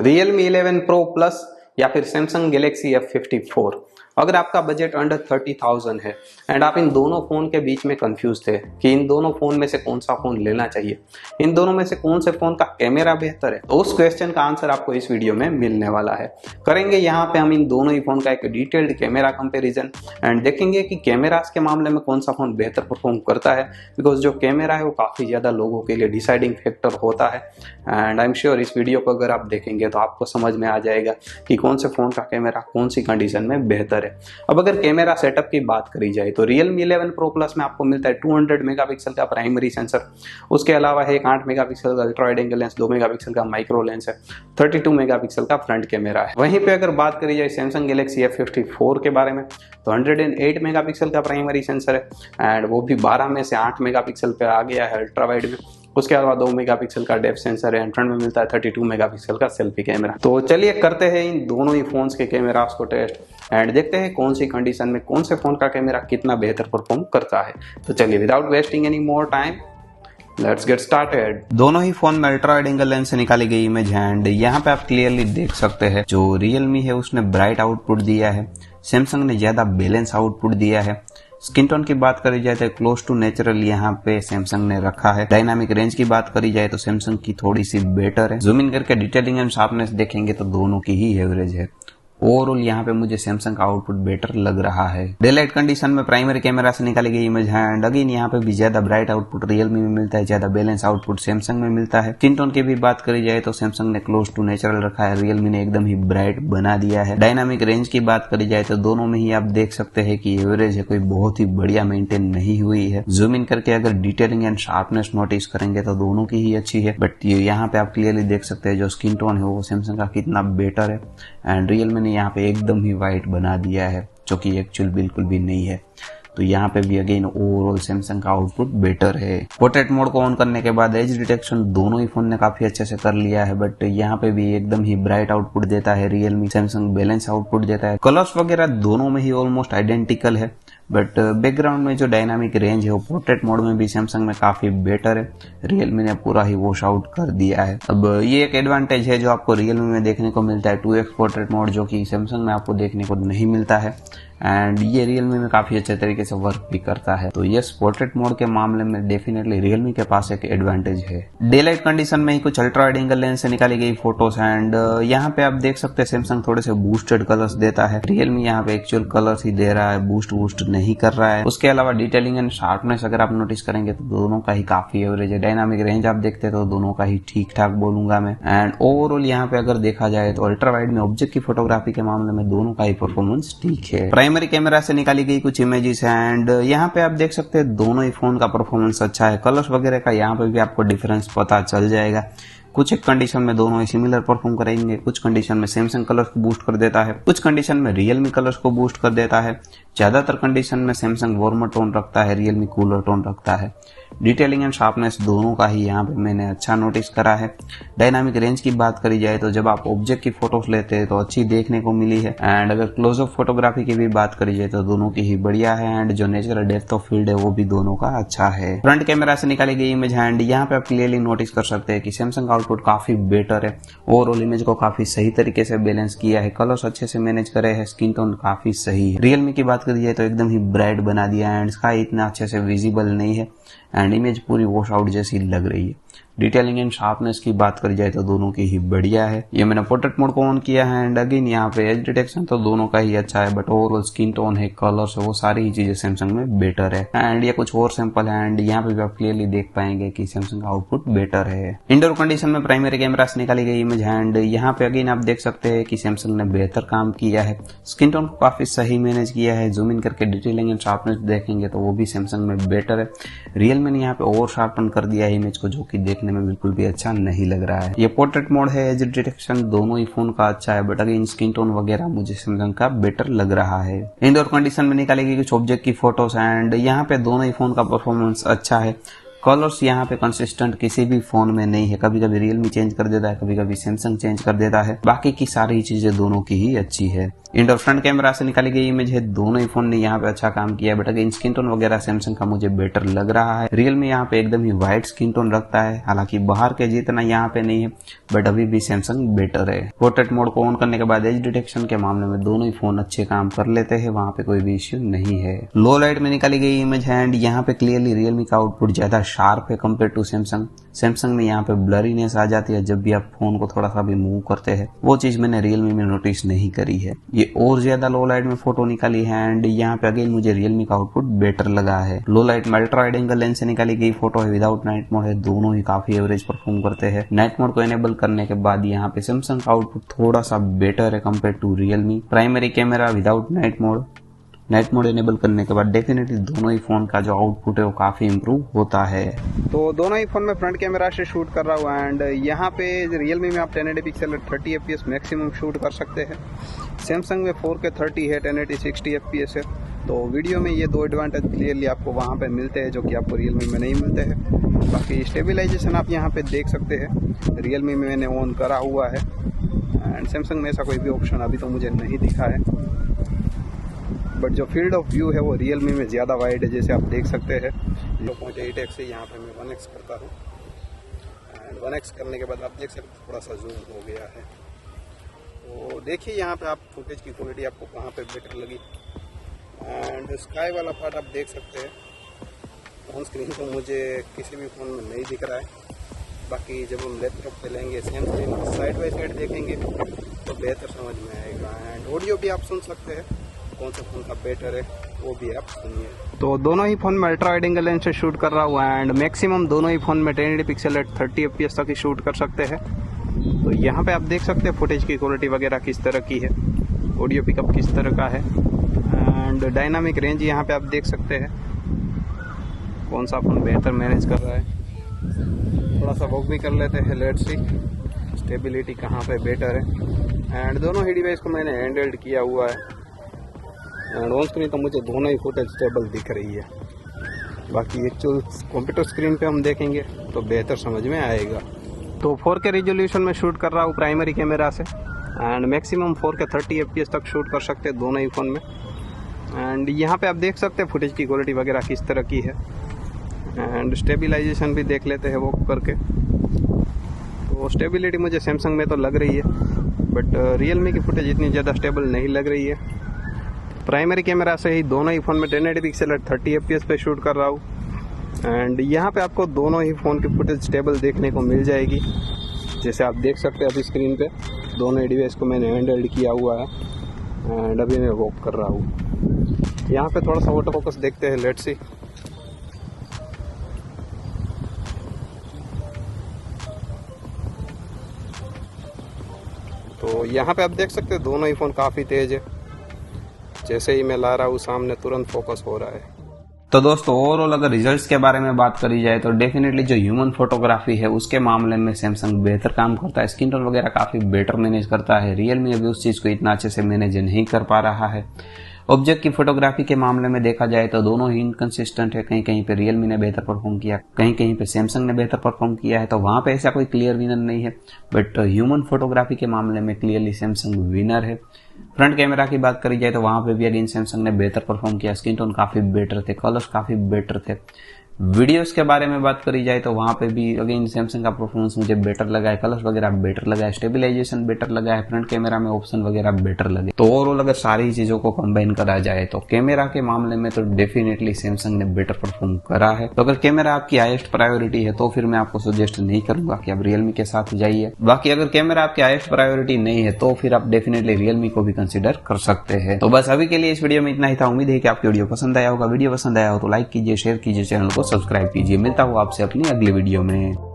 Realme 11 Pro Plus या फिर Samsung Galaxy F54। अगर आपका बजट अंडर 30,000 है एंड आप इन दोनों फ़ोन के बीच में कंफ्यूज थे कि इन दोनों फ़ोन में से कौन सा फ़ोन लेना चाहिए, इन दोनों में से कौन से फ़ोन का कैमरा बेहतर है, तो उस क्वेश्चन का आंसर आपको इस वीडियो में मिलने वाला है। करेंगे यहाँ पे हम इन दोनों ही फ़ोन का एक डिटेल्ड कैमरा कंपेरिजन एंड देखेंगे कि कैमरास के मामले में कौन सा फ़ोन बेहतर परफॉर्म करता है, बिकॉज जो कैमरा है वो काफ़ी ज़्यादा लोगों के लिए डिसाइडिंग फैक्टर होता है। एंड आई एम श्योर इस वीडियो को अगर आप देखेंगे तो आपको समझ में आ जाएगा कि कौन से फ़ोन का कैमरा कौन सी कंडीशन में बेहतर है। अब अगर कैमरा सेटअप की बात करी जाए तो Realme 11 Pro Plus में आपको मिलता है 200 मेगापिक्सल का प्राइमरी सेंसर, उसके अलावा है एक 8 मेगापिक्सल का ultra wide angle lens, 2 megapixel का माइक्रो लेंस है, 32 मेगापिक्सल का फ्रंट कैमरा है। वहीं पे अगर बात करी जाए Samsung Galaxy F54 के बारे में तो 108 मेगापिक्सल का प्राइमरी सेंसर है एंड वो भी 12 में से 8 मेगापिक्सल पे आ गया है अल्ट्रा वाइड में। उसके अलावा 2 मेगापिक्सल का डेप्थ सेंसर है एंड फ्रंट में मिलता है 32 मेगापिक्सल का सेल्फी कैमरा। तो चलिए करते हैं इन दोनों ही फोन्स के कैमरास को टेस्ट एंड देखते हैं कौन सी कंडीशन में कौन से फोन का कैमरा कितना बेहतर परफॉर्म करता है। तो चलिए without wasting any more time let's get started. दोनों ही फोन में अल्ट्रा वाइड एंगल लेंस से निकाली गई इमेज है एंड यहाँ पे आप क्लियरली देख सकते हैं जो Realme है उसने ब्राइट आउटपुट दिया है, Samsung ने ज्यादा बैलेंस आउटपुट दिया है। स्किन टोन की बात करी जाए तो क्लोज टू नेचुरल यहाँ पे सैमसंग ने रखा है। डायनामिक रेंज की बात करी जाए तो सैमसंग की थोड़ी सी बेटर है। जूम इन करके डिटेलिंग एंड शार्पनेस देखेंगे तो दोनों की ही एवरेज है। ओवरऑल यहाँ पे मुझे सैमसंग का आउटपुट बेटर लग रहा है। डे लाइट कंडीशन में प्राइमरी कैमरा से निकाली गई इमेज है एंड अगेन यहाँ पे भी ज्यादा ब्राइट आउटपुट Realme में मिलता है, ज्यादा बैलेंस आउटपुट सैमसंग में मिलता है। स्किन टोन की भी बात करी जाए तो सैमसंग ने क्लोज टू नेचुरल रखा है, Realme ने एकदम ही ब्राइट बना दिया है। डायनामिक रेंज की बात करी जाए तो दोनों में ही आप देख सकते हैं कि एवरेज है, कोई बहुत ही बढ़िया मेंटेन नहीं हुई है। जूम इन करके अगर डिटेलिंग एंड शार्पनेस नोटिस करेंगे तो दोनों की ही अच्छी है, बट यहाँ पे आप क्लियरली देख सकते हैं जो स्किन टोन है वो सैमसंग का कितना बेटर है एंड Realme ने यहाँ पे एकदम ही वाइट बना दिया है जो कि एक्चुअल बिल्कुल भी नहीं है। तो यहाँ पे भी अगेन ओवरऑल सैमसंग का आउटपुट बेटर है। पोर्ट्रेट मोड को ऑन करने के बाद एज डिटेक्शन दोनों ही फोन ने काफी अच्छे से कर लिया है, बट यहाँ पे भी एकदम ही ब्राइट आउटपुट देता है Realme। सैमसंग बैलेंस आउटपुट देता है। कलर्स वगैरह दोनों में ही ऑलमोस्ट आइडेंटिकल है, बट बैकग्राउंड में जो डायनामिक रेंज है वो पोर्ट्रेट मोड में भी सैमसंग में काफी बेटर है। Realme ने पूरा ही वॉश आउट कर दिया है। अब ये एक एडवांटेज है जो आपको Realme में देखने को मिलता है 2x पोर्ट्रेट मोड, जो कि सैमसंग में आपको देखने को नहीं मिलता है एंड ये Realme में काफी अच्छे तरीके से वर्क भी करता है। तो यस, पोर्ट्रेट मोड के मामले में डेफिनेटली Realme के पास एक एडवांटेज है। डे लाइट कंडीशन में ही कुछ अल्ट्रा वाइड एंगल लेंस से निकाली गई फोटोज एंड यहाँ पे आप देख सकते हैं सैमसंग थोड़े से बूस्टेड कलर्स देता है, Realme यहाँ पे एक्चुअल कलर्स ही दे रहा है, बूस्ट नहीं कर रहा है। उसके अलावा डिटेलिंग एंड शार्पनेस अगर आप नोटिस करेंगे तो दोनों का ही काफी एवरेज है। डायनामिक रेंज आप देखते हैं तो दोनों का ही ठीक ठाक बोलूंगा मैं एंड ओवरऑल यहाँ पे अगर देखा जाए तो अल्ट्रा वाइड में ऑब्जेक्ट की फोटोग्राफी के मामले में दोनों का ही परफॉर्मेंस ठीक है। प्राइमरी कैमरा से निकाली गई कुछ इमेजेस एंड यहाँ पे आप देख सकते हैं दोनों ही फोन का परफॉर्मेंस अच्छा है। कलर्स वगैरह का यहाँ पे भी आपको डिफरेंस पता चल जाएगा। कुछ एक कंडीशन में दोनों ही सिमिलर परफॉर्म करेंगे, कुछ कंडीशन में सैमसंग कलर्स को बूस्ट कर देता है, कुछ कंडीशन में Realme कलर्स को बूस्ट कर देता है। ज्यादातर कंडीशन में सैमसंग वार्मर टोन रखता है, Realme कूलर टोन रखता है। डिटेलिंग एंड शार्पनेस दोनों का ही यहाँ पे मैंने अच्छा नोटिस करा है। डायनामिक रेंज की बात करी जाए तो जब आप ऑब्जेक्ट की फोटोज लेते हैं तो अच्छी देखने को मिली है एंड अगर क्लोजअप फोटोग्राफी की भी बात करी जाए तो दोनों की ही बढ़िया है एंड जो नेचुरल डेप्थ ऑफ फील्ड है वो भी दोनों का अच्छा है। फ्रंट कैमरा से निकाली गई इमेज एंड यहाँ पे आप क्लियरली नोटिस कर सकते हैं कि सैमसंग का आउटपुट काफी बेटर है। ओवरऑल इमेज को काफी सही तरीके से बैलेंस किया है, कलर्स अच्छे से मैनेज करे है, स्किन टोन काफी सही है। Realme की बात करी जाए तो एकदम ही ब्राइट बना दिया एंड स्काई इतना अच्छे से विजिबल नहीं है एंड इमेज पूरी वॉश आउट जैसी लग रही है। डिटेलिंग एंड शार्पनेस की बात करी जाए तो दोनों की ही बढ़िया है। ये मैंने पोर्ट्रेट मोड को ऑन किया है एंड अगेन यहाँ पे एज डिटेक्शन तो दोनों का ही अच्छा है, बट ओवरऑल स्किन टोन है, कलर्स है, वो सारी ही चीजें सैमसंग में बेटर है एंड ये कुछ और सैंपल है एंड यहाँ पे भी आप क्लियरली देख पाएंगे कि सैमसंग का आउटपुट बेटर है। इंडोर कंडीशन में प्राइमरी कैमरा से निकाली गई इमेज एंड यहाँ पे अगेन आप देख सकते हैं कि सैमसंग ने बेहतर काम किया है, स्किन टोन को काफी सही मैनेज किया है। जूम इन करके डिटेलिंग एंड शार्पनेस देखेंगे तो वो भी सैमसंग में बेटर है। Realme ने यहाँ पे ओवर शार्पन कर दिया है इमेज को, जो कि देखने में बिल्कुल भी अच्छा नहीं लग रहा है। ये पोर्ट्रेट मोड है, एज डिटेक्शन दोनों ही फोन का अच्छा है, बट अगेन स्किन टोन वगैरह मुझे सैमसंग का बेटर लग रहा है। इंडोर कंडीशन में निकाली गई कुछ ऑब्जेक्ट की फोटोज एंड यहाँ पे दोनों ही फोन का परफॉर्मेंस अच्छा है। कलर्स यहाँ पे कंसिस्टेंट किसी भी फोन में नहीं है, कभी कभी रियलमी चेंज कर देता है, कभी कभी सैमसंग चेंज कर देता है। बाकी की सारी चीजें दोनों की ही अच्छी है। इंडोर फ्रंट कैमरा से निकाली गई इमेज है, दोनों ही फोन ने यहाँ पे अच्छा काम किया है। बट अगेन स्किन टोन वगैरह सैमसंग का मुझे बेटर लग रहा है। रियलमी यहाँ पे एकदम ही व्हाइट स्किन टोन रखता है, हालांकि बाहर के जितना यहाँ पे नहीं है, बट अभी भी सैमसंग बेटर है। पोर्ट्रेट मोड को ऑन करने के बाद एज डिटेक्शन के मामले में दोनों ही फोन अच्छे काम कर लेते हैं, वहाँ पे कोई भी इश्यू नहीं है। लो लाइट में निकाली गई इमेज है एंड यहाँ पे क्लियरली रियलमी का आउटपुट ज्यादा शार्प है कम्पेयर टू सैमसंग। सैमसंग में यहाँ पे ब्लरीनेस आ जाती है जब भी आप फोन को थोड़ा सा भी मूव करते हैं, वो चीज मैंने रियलमी में नोटिस नहीं करी है। ये और ज्यादा लो लाइट में फोटो निकाली है एंड यहाँ पे अगेन मुझे रियलमी का आउटपुट बेटर लगा है। लो लाइट में अल्ट्रा वाइड एंगल लेंस से निकाली गई फोटो है, विदाउट नाइट मोड है, दोनों ही काफी एवरेज परफॉर्म करते हैं। नाइट मोड को एनेबल करने के बाद यहाँ पे सैमसंग का आउटपुट थोड़ा सा बेटर है compare to Realme. Primary camera without night mode enable करने के बाद डेफिनेटली दोनों ही फोन का जो आउटपुट है वो काफी इंप्रूव होता है। तो दोनों ही फोन में फ्रंट कैमरा से शूट कर रहा हूँ एंड यहाँ पे रियलमी में आप 1080 पिक्सल 30 fps मैक्सिमम शूट कर सकते हैं। सैमसंग में 4K 30 है, 1080 60 fps है। तो वीडियो में ये दो एडवांटेज क्लियरली आपको वहाँ पे मिलते हैं जो कि आपको रियलमी में नहीं मिलते हैं। बाकी स्टेबिलाइजेशन आप यहाँ पे देख सकते हैं, रियलमी में मैंने ऑन करा हुआ है एंड सैमसंग में ऐसा कोई भी ऑप्शन अभी तो मुझे नहीं दिखा है। बट जो फील्ड ऑफ व्यू है वो रियलमी में ज़्यादा वाइड है, जैसे आप देख सकते हैं। 0.8x से यहाँ पे मैं 1x करता हूँ एंड 1x करने के बाद आप देख सकते हैं थोड़ा सा जूम हो गया है। तो देखिए यहाँ पे आप फुटेज की क्वालिटी आपको कहाँ पे बेटर लगी एंड स्काई वाला पार्ट आप देख सकते हैं। ऑन स्क्रीन तो मुझे किसी भी फ़ोन में नहीं दिख रहा है। बाकी जब हम लैपटॉप पे लेंगे same screen side by side देखेंगे तो बेहतर समझ में आएगा एंड ऑडियो भी आप सुन सकते हैं, कौन सा फोन का बेटर है वो भी आप सुनिए। तो दोनों ही फोन में अल्ट्रा वाइड एंगल लेंस से शूट कर रहा हूँ एंड मैक्सिमम दोनों ही फोन में 1080 पिक्सल 30 fps तक ही शूट कर सकते हैं। तो यहाँ पे आप देख सकते हैं फुटेज की क्वालिटी वगैरह किस तरह की है, ऑडियो पिकअप किस तरह का है एंड डायनामिक रेंज यहाँ पे आप देख सकते हैं कौन सा फोन बेहतर मैनेज कर रहा है। थोड़ा सा वॉक भी कर लेते हैं, लेट्स सी स्टेबिलिटी कहाँ पे बेटर है एंड दोनों ही डिवाइस को मैंने हैंडल्ड किया हुआ है एंड ऑन स्क्रीन तो मुझे दोनों ही फुटेज स्टेबल दिख रही है। बाकी एक्चुअल कंप्यूटर स्क्रीन पे हम देखेंगे तो बेहतर समझ में आएगा। तो 4K रिजोल्यूशन में शूट कर रहा हूँ प्राइमरी कैमरा से एंड मैक्सिमम 4K 30 fps तक शूट कर सकते हैं दोनों ही फ़ोन में एंड यहाँ पे आप देख सकते हैं फुटेज की क्वालिटी वगैरह किस तरह की है एंड स्टेबिलाइजेशन भी देख लेते हैं वॉक करके। तो स्टेबिलिटी मुझे सैमसंग में तो लग रही है बट रियलमी की फुटेज इतनी ज़्यादा स्टेबल नहीं लग रही है। प्राइमरी कैमरा से ही दोनों ही फ़ोन में 1080 पिक्सल 30 fps पे शूट कर रहा हूँ एंड यहाँ पे आपको दोनों ही फ़ोन की फुटेज स्टेबल देखने को मिल जाएगी। जैसे आप देख सकते हैं अभी स्क्रीन पे दोनों ही डिवाइस को मैंने हैंडल्ड किया हुआ है एंड अभी मैं वॉक कर रहा हूँ। यहाँ पे थोड़ा सा ऑटो फोकस देखते हैं, लेट्स सी। तो यहाँ पे आप देख सकते हैं दोनों ही फ़ोन काफ़ी तेज़ है, जैसे ही मैं ला रहा हूँ सामने तुरंत फोकस हो रहा है। तो दोस्तों ओवरऑल अगर रिजल्ट्स के बारे में बात करी जाए तो डेफिनेटली जो ह्यूमन फोटोग्राफी है उसके मामले में सैमसंग बेहतर काम करता है, स्किन टोन वगैरह काफी बेटर मैनेज करता है। रियलमी अभी उस चीज को इतना अच्छे से मैनेज नहीं कर पा रहा है। ऑब्जेक्ट की फोटोग्राफी के मामले में देखा जाए तो दोनों ही इनकंसिस्टेंट है, कहीं कहीं पे रियलमी ने बेहतर परफॉर्म किया, कहीं कहीं पे सैमसंग ने बेहतर परफॉर्म किया है। तो वहां पे ऐसा कोई क्लियर विनर नहीं है, बट ह्यूमन फोटोग्राफी के मामले में क्लियरली सैमसंग विनर है। फ्रंट कैमरा की बात करी जाए तो वहां पे भी अगेन सैमसंग ने बेहतर परफॉर्म किया, स्किन टोन काफी बेटर थे, कलर्स काफी बेटर थे। वीडियोस के बारे में बात करी जाए तो वहां पे भी अगेन सैमसंग का परफॉर्मेंस मुझे बेटर लगा है, कलर्स वगैरह बेटर लगा है, स्टेबिलाइजेशन बेटर लगा है, फ्रंट कैमरा में ऑप्शन वगैरह बेटर लगे। तो ओवरऑल अगर सारी चीजों को कंबाइन करा जाए तो कैमरा के मामले में तो डेफिनेटली सैमसंग ने बेटर परफॉर्म करा है। तो अगर कैमरा आपकी हाईएस्ट प्रायोरिटी है तो फिर मैं आपको सजेस्ट नहीं करूंगा कि आप रियलमी के साथ जाइए। बाकी अगर कैमरा आपकी हाईएस्ट प्रायोरिटी नहीं है तो फिर आप डेफिनेटली रियलमी को भी कंसिडर कर सकते हैं। तो बस अभी के लिए इस वीडियो में इतना ही था। उम्मीद है कि आपकी वीडियो पसंद आया होगा। वीडियो पसंद आया हो तो लाइक कीजिए, शेयर कीजिए, चैनल को सब्सक्राइब कीजिए। मिलता हूँ आपसे अपनी अगली वीडियो में।